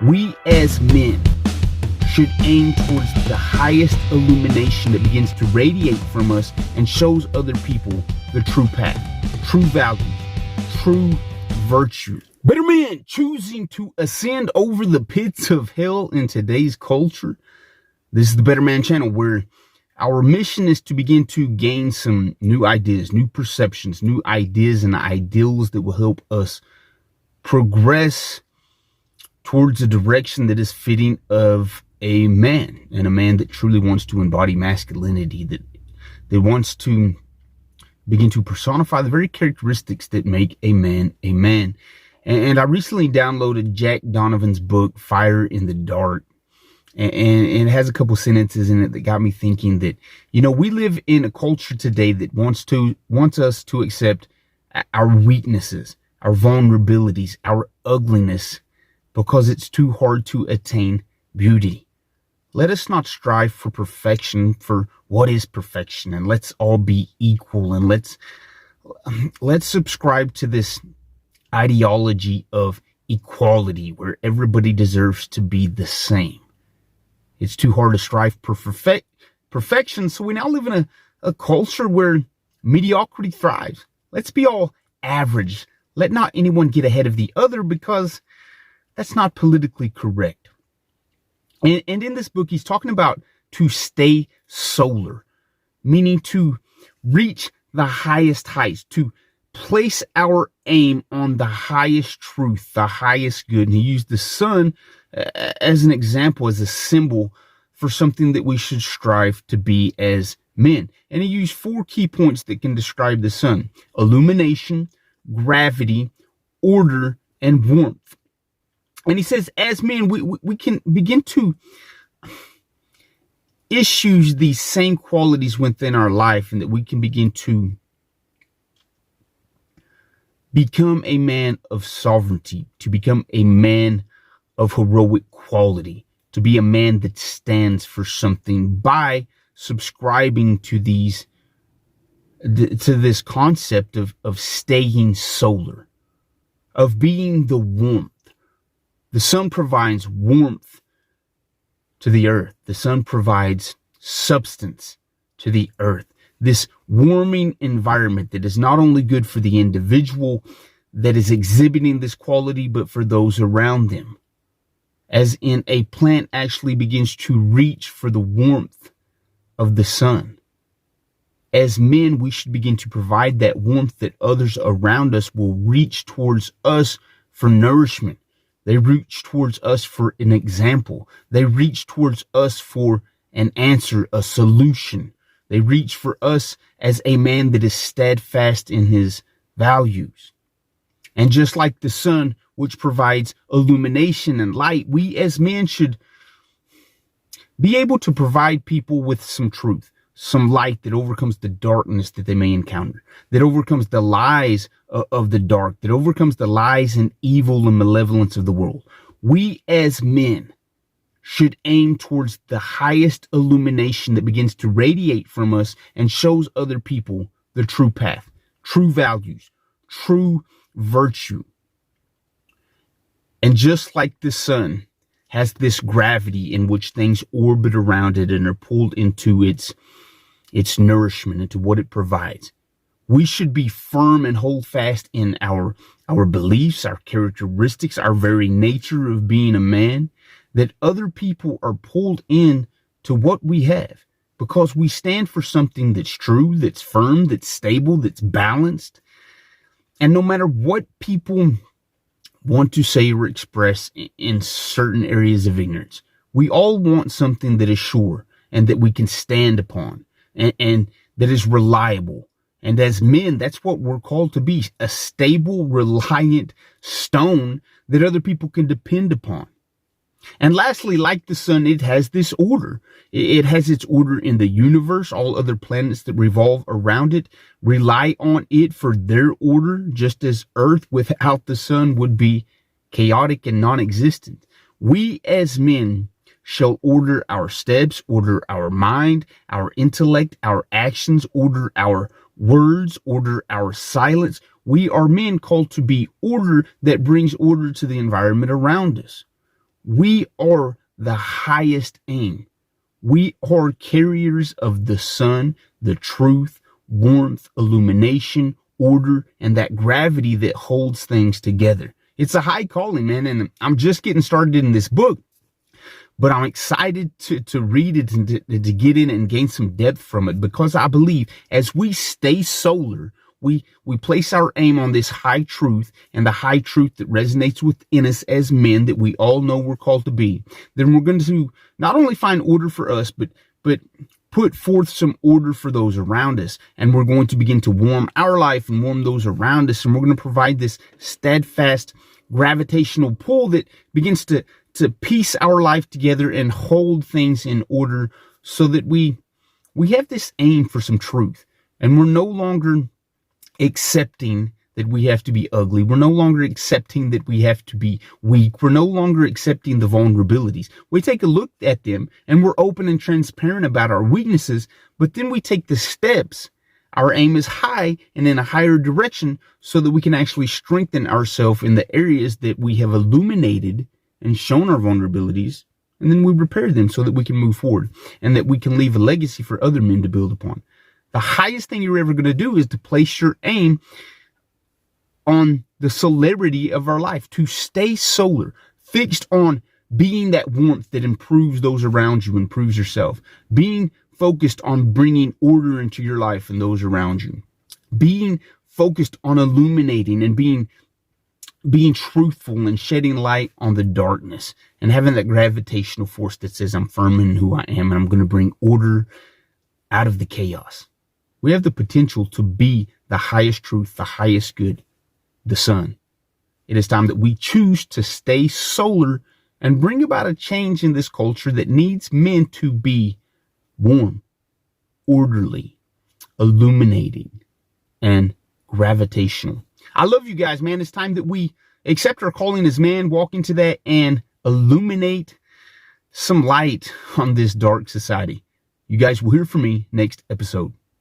We as men should aim towards the highest illumination that begins to radiate from us and shows other people the true path, true value, true virtue. Better men choosing to ascend over the pits of hell in today's culture. This is the Better Man channel, where our mission is to begin to gain some new ideas, new perceptions, new ideas and ideals that will help us progress towards a direction that is fitting of a man, and a man that truly wants to embody masculinity, that wants to begin to personify the very characteristics that make a man a man. And I recently downloaded Jack Donovan's book, Fire in the Dark. And it has a couple sentences in it that got me thinking that, we live in a culture today that wants us to accept our weaknesses, our vulnerabilities, our ugliness, because it's too hard to attain beauty. Let us not strive for perfection, for what is perfection, and let's all be equal, and let's subscribe to this ideology of equality where everybody deserves to be the same. It's too hard to strive for perfection, so we now live in a culture where mediocrity thrives. Let's be all average. Let not anyone get ahead of the other, because that's not politically correct. And in this book, he's talking about to stay solar, meaning to reach the highest heights, to place our aim on the highest truth, the highest good. And he used the sun as an example, as a symbol for something that we should strive to be as men. And he used 4 key points that can describe the sun: illumination, gravity, order, and warmth. And he says, as men, we can begin to issue these same qualities within our life, and that we can begin to become a man of sovereignty, to become a man of heroic quality, to be a man that stands for something by subscribing to this concept of staying solar, of being the warmth. The sun provides warmth to the earth. The sun provides substance to the earth. This warming environment that is not only good for the individual that is exhibiting this quality, but for those around them. As in, a plant actually begins to reach for the warmth of the sun. As men, we should begin to provide that warmth that others around us will reach towards us for nourishment. They reach towards us for an example. They reach towards us for an answer, a solution. They reach for us as a man that is steadfast in his values. And just like the sun, which provides illumination and light, we as men should be able to provide people with some truth, some light that overcomes the darkness that they may encounter, that overcomes the lies of the dark, that overcomes the lies and evil and malevolence of the world. We as men should aim towards the highest illumination that begins to radiate from us and shows other people the true path, true values, true virtue. And just like the sun has this gravity in which things orbit around it and are pulled into its nourishment, into what it provides, we should be firm and hold fast in our beliefs, our characteristics, our very nature of being a man, that other people are pulled in to what we have, because we stand for something that's true, that's firm, that's stable, that's balanced. And no matter what people want to say or express in certain areas of ignorance, we all want something that is sure and that we can stand upon, and that is reliable. And as men, that's what we're called to be: a stable, reliant stone that other people can depend upon. And lastly, like the sun, it has this order. It has its order in the universe. All other planets that revolve around it rely on it for their order, just as Earth without the sun would be chaotic and non-existent. We as men shall order our steps, order our mind, our intellect, our actions, order our words, order our silence. We are men called to be order that brings order to the environment around us. We are the highest aim. We are carriers of the sun, the truth, warmth, illumination, order, and that gravity that holds things together. It's a high calling, man, and I'm just getting started in this book, but I'm excited to read it and to get in and gain some depth from it, because I believe as we stay solar, we place our aim on this high truth, and the high truth that resonates within us as men that we all know we're called to be. Then we're going to not only find order for us, but put forth some order for those around us. And we're going to begin to warm our life and warm those around us. And we're going to provide this steadfast gravitational pull that begins to piece our life together and hold things in order, so that we have this aim for some truth. And we're no longer accepting that we have to be ugly. We're no longer accepting that we have to be weak. We're no longer accepting the vulnerabilities. We take a look at them and we're open and transparent about our weaknesses, but then we take the steps. Our aim is high and in a higher direction, so that we can actually strengthen ourselves in the areas that we have illuminated and shown our vulnerabilities, and then we repair them so that we can move forward and that we can leave a legacy for other men to build upon. The highest thing you're ever going to do is to place your aim on the celerity of our life, to stay solar, fixed on being that warmth that improves those around you, improves yourself, being focused on bringing order into your life and those around you, being focused on illuminating and being truthful and shedding light on the darkness, and having that gravitational force that says, I'm firm in who I am and I'm going to bring order out of the chaos. We have the potential to be the highest truth, the highest good, the sun. It is time that we choose to stay solar and bring about a change in this culture that needs men to be warm, orderly, illuminating, and gravitational. I love you guys, man. It's time that we accept our calling as man, walk into that, and illuminate some light on this dark society. You guys will hear from me next episode.